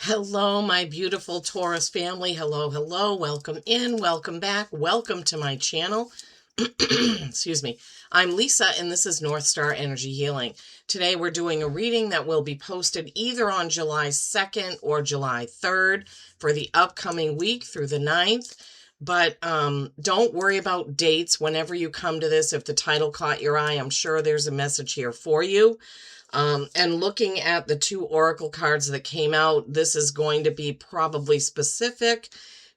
Hello, my beautiful Taurus family. Hello, hello. Welcome in, welcome back, welcome to my channel. Excuse me. I'm Lisa, and this is North Star Energy Healing. Today, we're doing a reading that will be posted either on July 2nd or July 3rd for the upcoming week through the 9th. But don't worry about dates whenever you come to this. If the title caught your eye, I'm sure there's a message here for you. And looking at the two oracle cards that came out, this is going to be probably specific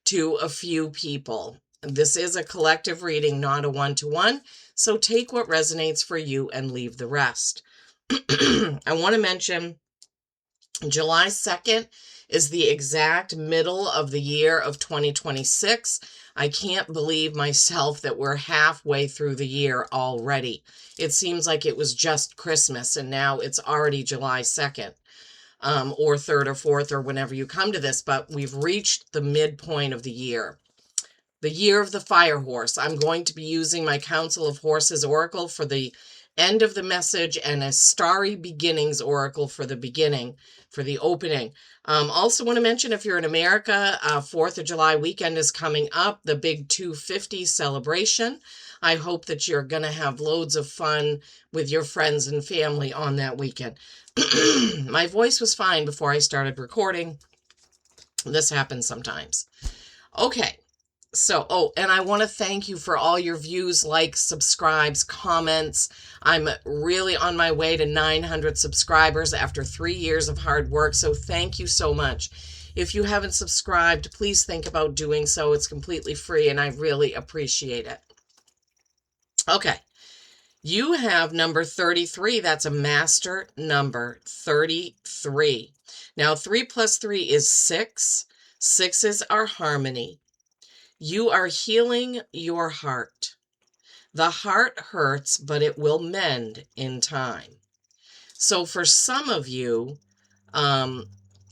to a few people. This is a collective reading, not a one-to-one. So take what resonates for you and leave the rest. I want to mention July 2nd is the exact middle of the year of 2026. I can't believe myself that we're halfway through the year already. It seems like it was just Christmas and now it's already July 2nd, or 3rd or 4th or whenever you come to this, but we've reached the midpoint of the year. The year of the fire horse. I'm going to be using my Council of Horses Oracle for the end of the message and a Starry Beginnings Oracle for the beginning, for the opening. Also want to mention, if you're in America, 4th of July weekend is coming up, the big 250 celebration. I hope that you're going to have loads of fun with your friends and family on that weekend. My voice was fine before I started recording. This happens sometimes. Okay. So, and I want to thank you for all your views, likes, subscribes, comments. I'm really on my way to 900 subscribers after 3 years of hard work. So thank you so much. If you haven't subscribed, please think about doing so. It's completely free and I really appreciate it. Okay. You have number 33. That's a master number, 33. Now, 3 plus 3 is 6. 6 is our harmony. You are healing your heart. The heart hurts, but it will mend in time. So for some of you,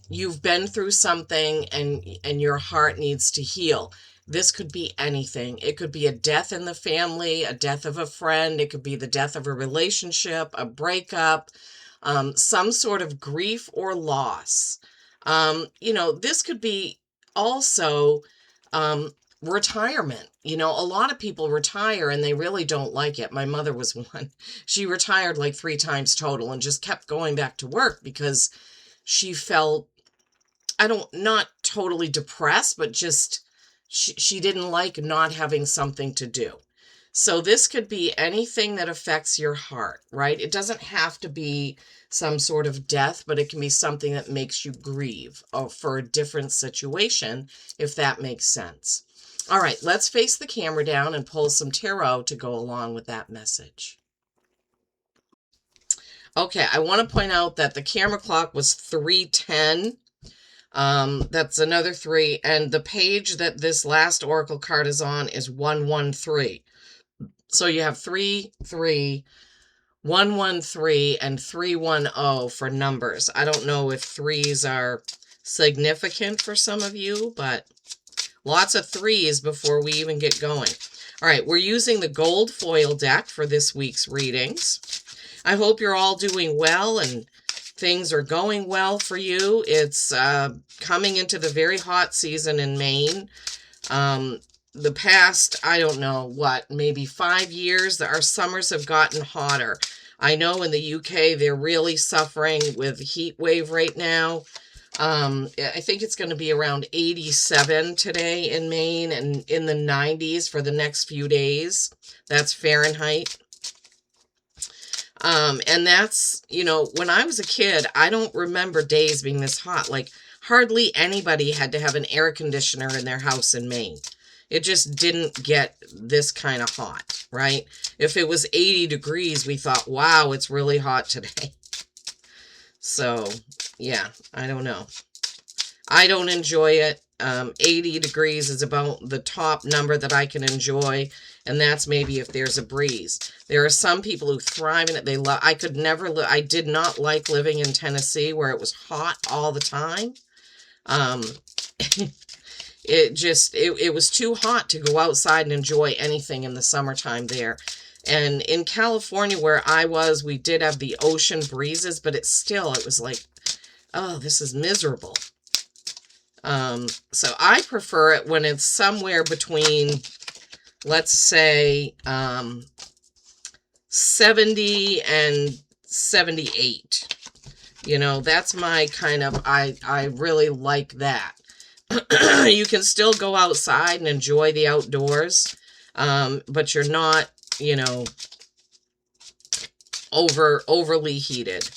you've been through something and your heart needs to heal. This could be anything. It could be a death in the family, a death of a friend. It could be the death of a relationship, a breakup, some sort of grief or loss. This could be also retirement. A lot of people retire and they really don't like it. My mother was one. She retired like 3 times total and just kept going back to work because she felt, not totally depressed, but just she didn't like not having something to do. So this could be anything that affects your heart, right? It doesn't have to be some sort of death, but it can be something that makes you grieve for a different situation, if that makes sense. All right, let's face the camera down and pull some tarot to go along with that message. Okay, I want to point out that the camera clock was 3:10. That's another 3. And the page that this last oracle card is on is 113. So you have 3, 3, 113, and 310 for numbers. I don't know if 3s are significant for some of you, but lots of 3s before we even get going. All right, we're using the gold foil deck for this week's readings. I hope you're all doing well and things are going well for you. It's coming into the very hot season in Maine. The past, I don't know what, maybe 5 years, our summers have gotten hotter. I know in the UK, they're really suffering with heat wave right now. I think it's going to be around 87 today in Maine and in the 90s for the next few days. That's Fahrenheit. And that's, when I was a kid, I don't remember days being this hot. Like hardly anybody had to have an air conditioner in their house in Maine. It just didn't get this kind of hot, right? If it was 80 degrees, we thought, wow, it's really hot today. So, yeah, I don't know. I don't enjoy it. 80 degrees is about the top number that I can enjoy, and that's maybe if there's a breeze. There are some people who thrive in it. I could never I did not like living in Tennessee where it was hot all the time. It was too hot to go outside and enjoy anything in the summertime there. And in California where I was, we did have the ocean breezes, but it was like, oh, this is miserable. So I prefer it when it's somewhere between, let's say, 70 and 78. That's my kind of, I really like that. You can still go outside and enjoy the outdoors, but you're not, overly heated.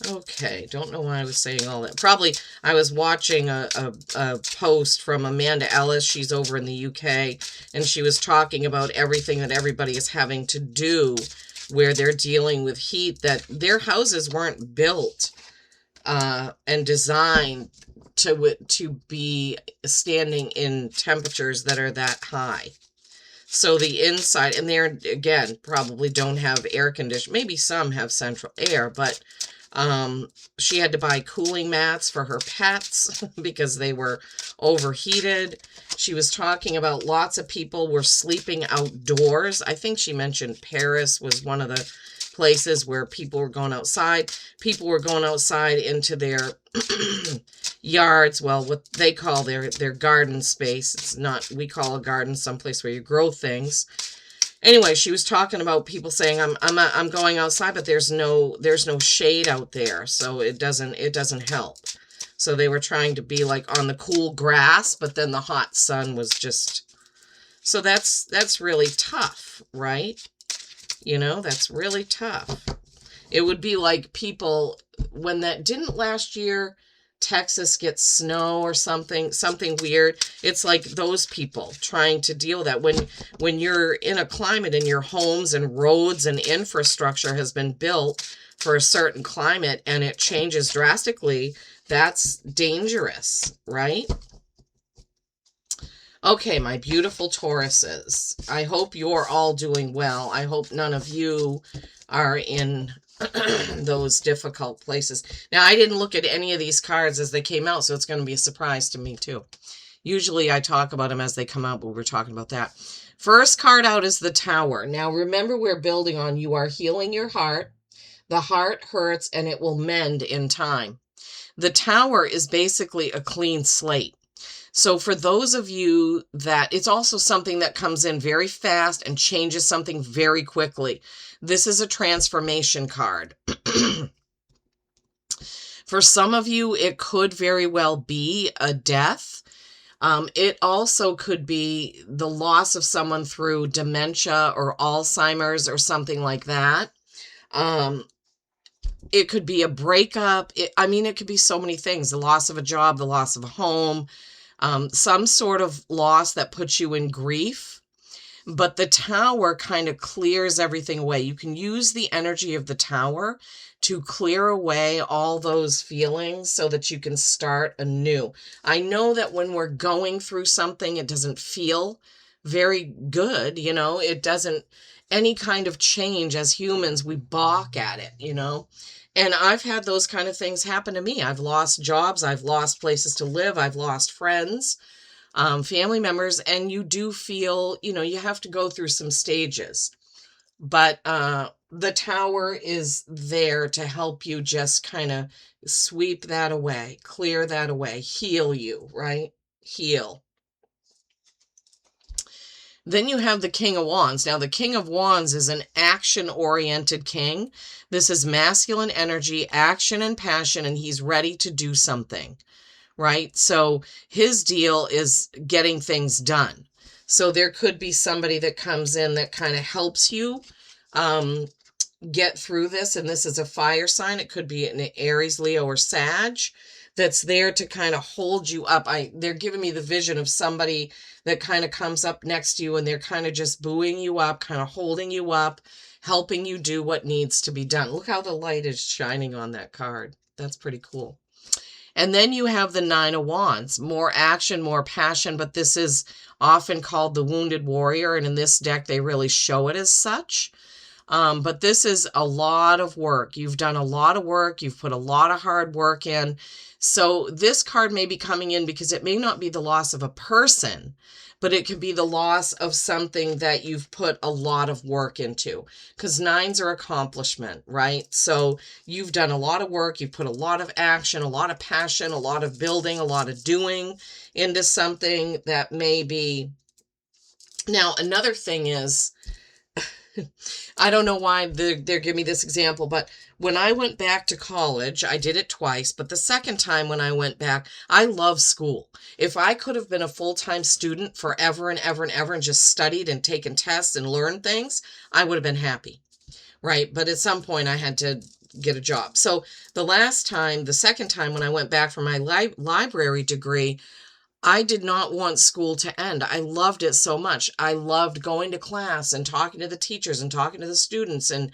Okay, don't know why I was saying all that. Probably I was watching a post from Amanda Ellis. She's over in the UK, and she was talking about everything that everybody is having to do where they're dealing with heat, that their houses weren't built and designed to be standing in temperatures that are that high. So the inside, and there again, probably don't have air conditioning. Maybe some have central air, but she had to buy cooling mats for her pets because they were overheated. She was talking about lots of people were sleeping outdoors. I think she mentioned Paris was one of the places where people were going outside. People were going outside into their yards, well, what they call their garden space. It's not, we call a garden someplace where you grow things. Anyway, she was talking about people saying, I'm going outside, but there's no shade out there, so it doesn't help. So they were trying to be like on the cool grass, but then the hot sun was just, so that's really tough, right? That's really tough. It would be like people, when that didn't last year, Texas gets snow or something weird. It's like those people trying to deal with that. When you're in a climate and your homes and roads and infrastructure has been built for a certain climate and it changes drastically, that's dangerous, right? Okay, my beautiful Tauruses. I hope you're all doing well. I hope none of you are in those difficult places. Now, I didn't look at any of these cards as they came out, so it's going to be a surprise to me, too. Usually, I talk about them as they come out, but we're talking about that. First card out is the Tower. Now, remember, we're building on you are healing your heart. The heart hurts, and it will mend in time. The Tower is basically a clean slate. So for those of you that, it's also something that comes in very fast and changes something very quickly. This is a transformation card. For some of you, it could very well be a death. It also could be the loss of someone through dementia or Alzheimer's or something like that. It could be a breakup. It could be so many things. The loss of a job, the loss of a home, some sort of loss that puts you in grief. But the Tower kind of clears everything away. You can use the energy of the Tower to clear away all those feelings so that you can start anew. I know that when we're going through something, it doesn't feel very good, it doesn't, any kind of change as humans, we balk at it, And I've had those kind of things happen to me. I've lost jobs, I've lost places to live, I've lost friends, family members, and you do feel, you have to go through some stages. But the Tower is there to help you just kind of sweep that away, clear that away, heal you, right? Heal. Then you have the King of Wands. Now, the King of Wands is an action-oriented king. This is masculine energy, action and passion, and he's ready to do something, right? So his deal is getting things done. So there could be somebody that comes in that kind of helps you get through this. And this is a fire sign. It could be an Aries, Leo, or Sag that's there to kind of hold you up. They're giving me the vision of somebody that kind of comes up next to you and they're kind of just buoying you up, kind of holding you up, helping you do what needs to be done. Look how the light is shining on that card. That's pretty cool. And then you have the Nine of Wands, more action, more passion, but this is often called the Wounded Warrior. And in this deck, they really show it as such. But this is a lot of work. You've done a lot of work. You've put a lot of hard work in. So this card may be coming in because it may not be the loss of a person, but it could be the loss of something that you've put a lot of work into, because nines are accomplishment, right? So you've done a lot of work. You've put a lot of action, a lot of passion, a lot of building, a lot of doing into something that may be. Now, another thing is, I don't know why they're giving me this example, but when I went back to college, I did it twice, but the second time when I went back, I love school. If I could have been a full-time student forever and ever and ever and just studied and taken tests and learned things, I would have been happy, right? But at some point I had to get a job. So the second time when I went back for my library degree, I did not want school to end. I loved it so much. I loved going to class and talking to the teachers and talking to the students and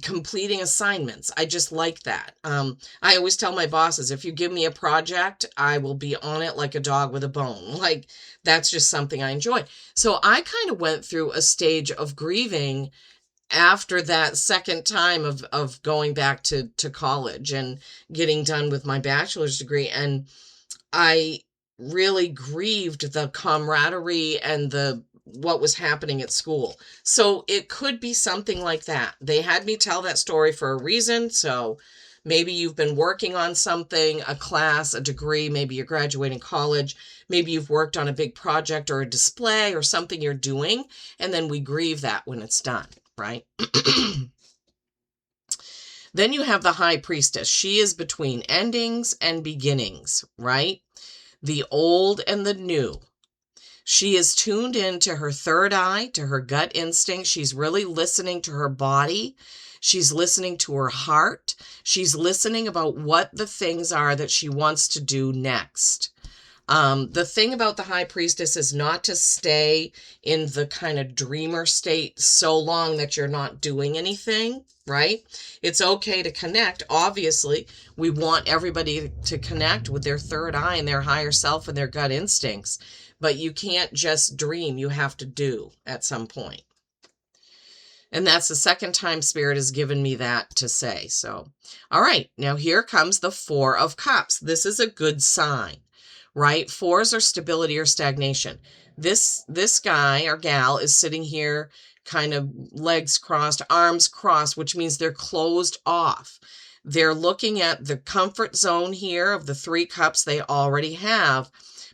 completing assignments. I just like that. I always tell my bosses, if you give me a project, I will be on it like a dog with a bone. Like, that's just something I enjoy. So I kind of went through a stage of grieving after that second time of going back to college and getting done with my bachelor's degree. And I really grieved the camaraderie and what was happening at school. So it could be something like that. They had me tell that story for a reason. So maybe you've been working on something, a class, a degree, maybe you're graduating college, maybe you've worked on a big project or a display or something you're doing, and then we grieve that when it's done, right? Then you have the High Priestess. She is between endings and beginnings, right? The old and the new. She is tuned into her third eye, to her gut instinct. She's really listening to her body. She's listening to her heart. She's listening about what the things are that she wants to do next. The thing about the High Priestess is not to stay in the kind of dreamer state so long that you're not doing anything, right? It's okay to connect. Obviously, we want everybody to connect with their third eye and their higher self and their gut instincts, but you can't just dream. You have to do at some point. And that's the second time Spirit has given me that to say. So, all right, now here comes the Four of Cups. This is a good sign, right? Fours are stability or stagnation. This guy or gal is sitting here kind of legs crossed, arms crossed, which means they're closed off. They're looking at the comfort zone here of the 3 cups they already have,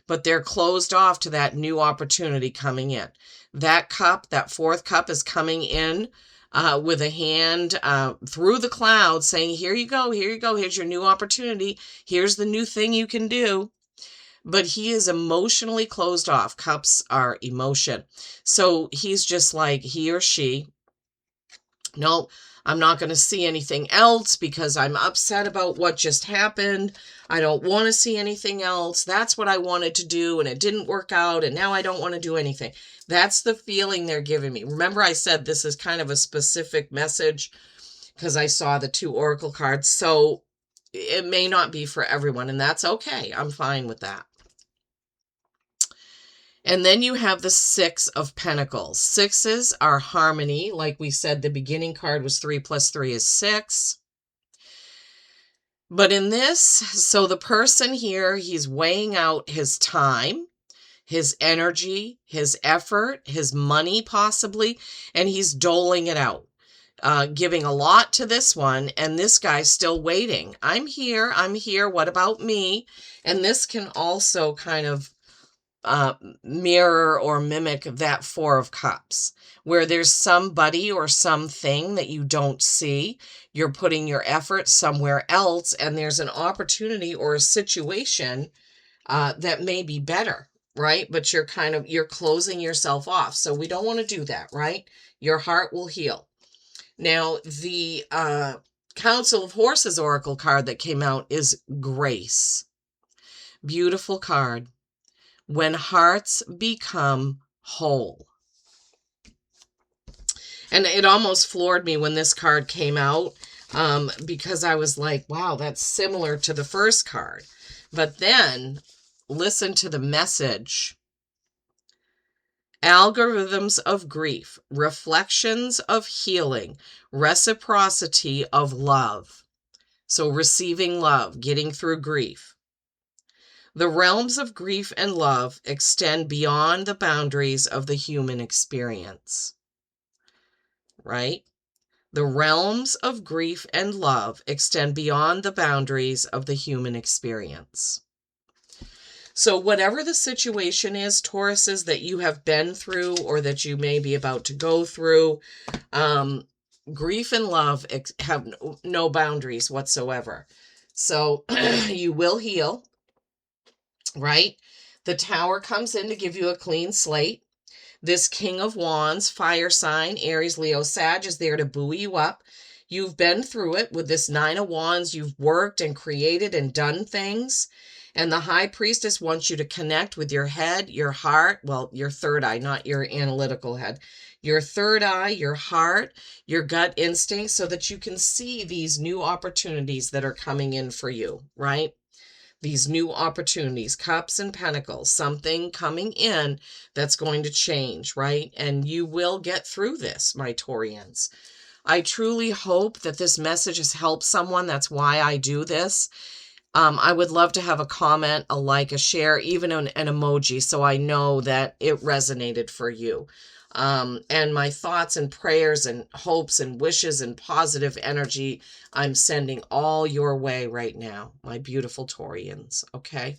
but they're closed off to that new opportunity coming in. That cup, that 4th cup, is coming in with a hand through the clouds saying, here you go, here's your new opportunity, here's the new thing you can do. But he is emotionally closed off. Cups are emotion. So he's just like, he or she, no, I'm not going to see anything else because I'm upset about what just happened. I don't want to see anything else. That's what I wanted to do and it didn't work out and now I don't want to do anything. That's the feeling they're giving me. Remember I said this is kind of a specific message because I saw the 2 oracle cards. So it may not be for everyone and that's okay. I'm fine with that. And then you have the 6 of Pentacles. 6s are harmony. Like we said, the beginning card was 3 plus 3 is 6. But in this, so the person here, he's weighing out his time, his energy, his effort, his money possibly, and he's doling it out. Giving a lot to this one, and this guy's still waiting. I'm here, what about me? And this can also kind of mirror or mimic that 4 of Cups, where there's somebody or something that you don't see. You're putting your effort somewhere else, and there's an opportunity or a situation that may be better, right? But you're closing yourself off. So we don't want to do that, right? Your heart will heal. Now, the Council of Horses Oracle card that came out is Grace. Beautiful card. When hearts become whole. And it almost floored me when this card came out because I was like, wow, that's similar to the first card. But then listen to the message Algorithms of grief, reflections of healing, reciprocity of love. So receiving love, getting through grief. The realms of grief and love extend beyond the boundaries of the human experience, right? The realms of grief and love extend beyond the boundaries of the human experience. So whatever the situation is, Tauruses, that you have been through or that you may be about to go through, grief and love have no boundaries whatsoever. So you will heal, right? The Tower comes in to give you a clean slate. This King of Wands, fire sign, Aries, Leo, Sag, is there to buoy you up. You've been through it with this Nine of Wands. You've worked and created and done things. And the High Priestess wants you to connect with your head, your heart, well, your third eye, not your analytical head, your third eye, your heart, your gut instinct, so that you can see these new opportunities that are coming in for you, right? These new opportunities, cups and pentacles, something coming in that's going to change, right? And you will get through this, my Taurians. I truly hope that this message has helped someone. That's why I do this. I would love to have a comment, a like, a share, even an emoji, so I know that it resonated for you. And my thoughts and prayers and hopes and wishes and positive energy, I'm sending all your way right now, my beautiful Taurians, okay?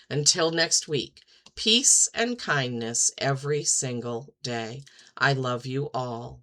Until next week, peace and kindness every single day. I love you all.